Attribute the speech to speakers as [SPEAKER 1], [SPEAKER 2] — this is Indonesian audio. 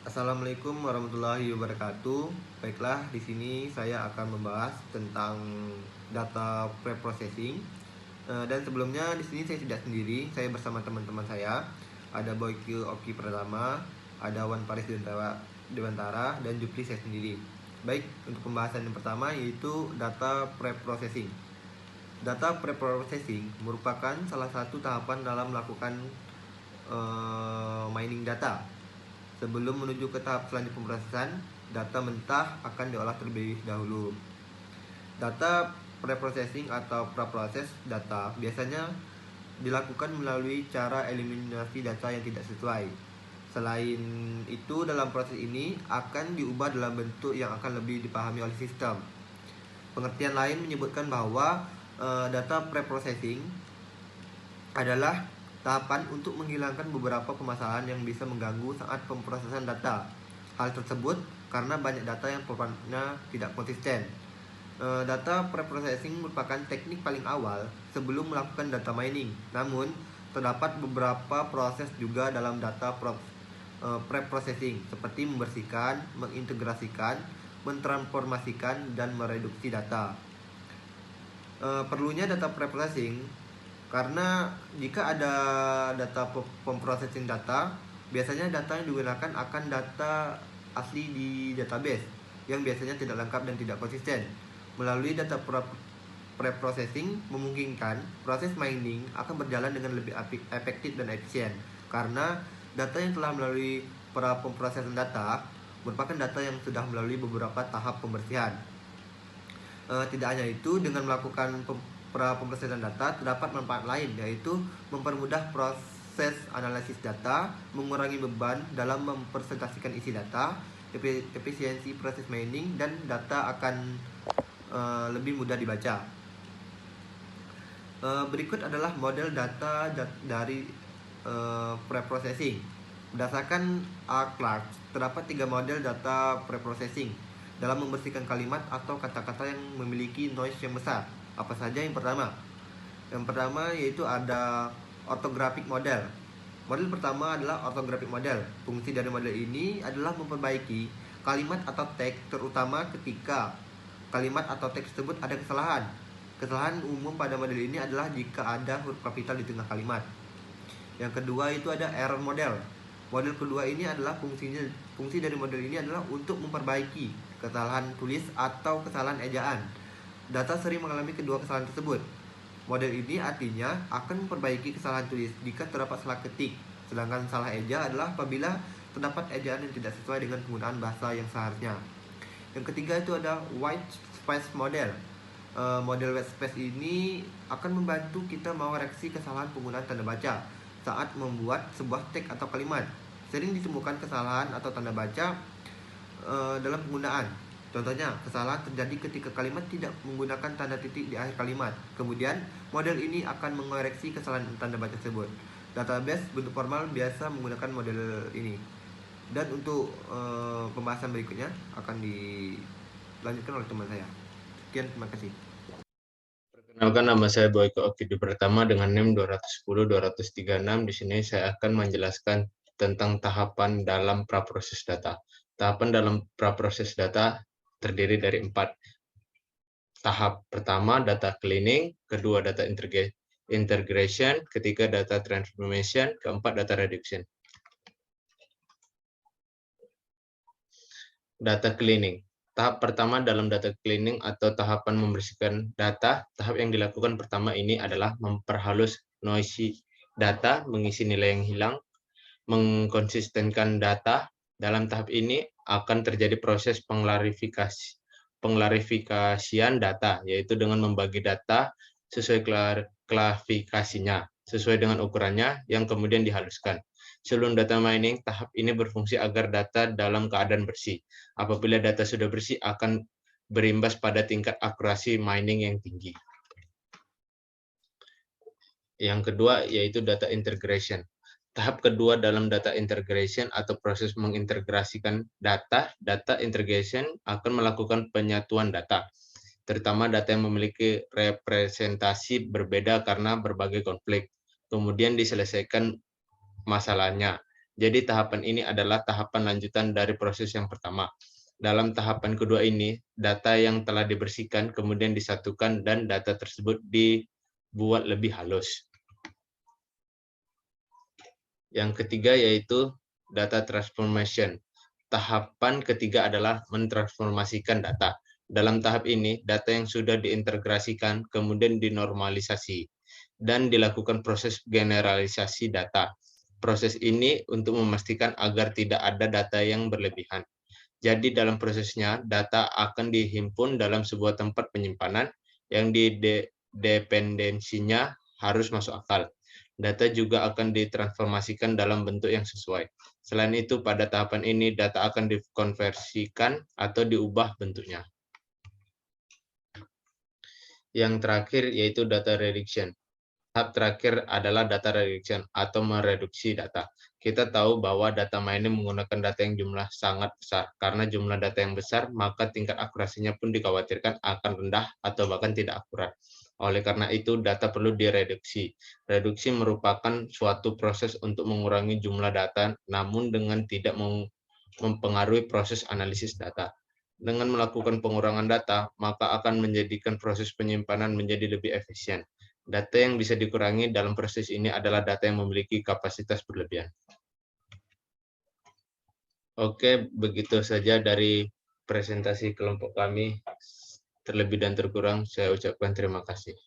[SPEAKER 1] Assalamualaikum warahmatullahi wabarakatuh. Baiklah, di sini saya akan membahas tentang data preprocessing. Dan sebelumnya di sini saya tidak sendiri, saya bersama teman-teman saya. Ada Boyke Oki Pratama, ada Wan Paris Dewantara, dan Jupri saya sendiri. Baik, untuk pembahasan yang pertama yaitu data preprocessing. Data preprocessing merupakan salah satu tahapan dalam melakukan mining data. Sebelum menuju ke tahap selanjutnya pemrosesan, data mentah akan diolah terlebih dahulu. Data preprocessing atau praproses data biasanya dilakukan melalui cara eliminasi data yang tidak sesuai. Selain itu, dalam proses ini akan diubah dalam bentuk yang akan lebih dipahami oleh sistem. Pengertian lain menyebutkan bahwa data preprocessing adalah tahapan untuk menghilangkan beberapa permasalahan yang bisa mengganggu saat pemrosesan data. Hal tersebut karena banyak data yang formatnya tidak konsisten. Data preprocessing merupakan teknik paling awal sebelum melakukan data mining. Namun, terdapat beberapa proses juga dalam data preprocessing, seperti membersihkan, mengintegrasikan, mentransformasikan, dan mereduksi data. Perlunya data preprocessing karena jika ada data pemprocessing data, biasanya data yang digunakan akan data asli di database yang biasanya tidak lengkap dan tidak konsisten. Melalui data preprocessing memungkinkan proses mining akan berjalan dengan lebih efektif dan efisien karena data yang telah melalui pemrosesan data merupakan data yang sudah melalui beberapa tahap pembersihan. Tidak hanya itu, dengan melakukan pemrosesan data terdapat manfaat lain, yaitu mempermudah proses analisis data, mengurangi beban dalam mempresentasikan isi data, efisiensi proses mining, dan data akan lebih mudah dibaca. Berikut adalah model data dari preprocessing. Berdasarkan A. Clark, terdapat 3 model data preprocessing dalam membersihkan kalimat atau kata-kata yang memiliki noise yang besar. Apa saja yang pertama? Yang pertama yaitu ada orthographic model. Model pertama adalah orthographic model. Fungsi dari model ini adalah memperbaiki kalimat atau teks, terutama ketika kalimat atau teks tersebut ada kesalahan. Kesalahan umum pada model ini adalah jika ada huruf kapital di tengah kalimat. Yang kedua itu ada error model. Model kedua ini adalah fungsi dari model ini adalah untuk memperbaiki kesalahan tulis atau kesalahan ejaan. Data sering mengalami kedua kesalahan tersebut. Model ini artinya akan memperbaiki kesalahan tulis jika terdapat salah ketik, sedangkan salah eja adalah apabila terdapat ejaan yang tidak sesuai dengan penggunaan bahasa yang seharusnya. Yang ketiga itu ada white space model. Model white space ini akan membantu kita mengoreksi kesalahan penggunaan tanda baca saat membuat sebuah teks atau kalimat. Sering ditemukan kesalahan atau tanda baca dalam penggunaan. Contohnya, kesalahan terjadi ketika kalimat tidak menggunakan tanda titik di akhir kalimat. Kemudian, model ini akan mengoreksi kesalahan tanda baca tersebut. Database bentuk formal biasa menggunakan model ini. Dan untuk pembahasan berikutnya akan dilanjutkan oleh teman saya. Sekian, terima kasih.
[SPEAKER 2] Perkenalkan, nama saya Boyke Oki Pratama dengan NIM 210-236. Di sini saya akan menjelaskan tentang tahapan dalam praproses data. Tahapan dalam praproses data terdiri dari 4 tahap. Pertama, data cleaning, kedua, data integration, ketiga, data transformation, keempat, data reduction. Data cleaning. Tahap pertama dalam data cleaning atau tahapan membersihkan data, tahap yang dilakukan pertama ini adalah memperhalus noisy data, mengisi nilai yang hilang, mengkonsistenkan data. Dalam tahap ini akan terjadi proses penglarifikasian data, yaitu dengan membagi data sesuai klasifikasinya, sesuai dengan ukurannya, yang kemudian dihaluskan. Sebelum data mining, tahap ini berfungsi agar data dalam keadaan bersih. Apabila data sudah bersih, akan berimbas pada tingkat akurasi mining yang tinggi. Yang kedua yaitu data integration. Tahap kedua dalam data integration atau proses mengintegrasikan data integration akan melakukan penyatuan data, terutama data yang memiliki representasi berbeda karena berbagai konflik. Kemudian diselesaikan masalahnya Jadi tahapan ini adalah tahapan lanjutan dari proses yang pertama. Dalam tahapan kedua ini, data yang telah dibersihkan kemudian disatukan dan data tersebut dibuat lebih halus. Yang ketiga yaitu data transformation. Tahapan ketiga adalah mentransformasikan data. Dalam tahap ini, data yang sudah diintegrasikan kemudian dinormalisasi dan dilakukan proses generalisasi data. Proses ini untuk memastikan agar tidak ada data yang berlebihan. Jadi dalam prosesnya, data akan dihimpun dalam sebuah tempat penyimpanan yang dependensinya harus masuk akal. Data juga akan ditransformasikan dalam bentuk yang sesuai. Selain itu, pada tahapan ini, data akan dikonversikan atau diubah bentuknya. Yang terakhir yaitu data reduction. Tahap terakhir adalah data reduction atau mereduksi data. Kita tahu bahwa data mining menggunakan data yang jumlah sangat besar. Karena jumlah data yang besar, maka tingkat akurasinya pun dikhawatirkan akan rendah atau bahkan tidak akurat. Oleh karena itu, data perlu direduksi. Reduksi merupakan suatu proses untuk mengurangi jumlah data, namun dengan tidak mempengaruhi proses analisis data. Dengan melakukan pengurangan data, maka akan menjadikan proses penyimpanan menjadi lebih efisien. Data yang bisa dikurangi dalam proses ini adalah data yang memiliki kapasitas berlebihan. Oke, begitu saja dari presentasi kelompok kami. Terlebih dan terkurang, saya ucapkan terima kasih.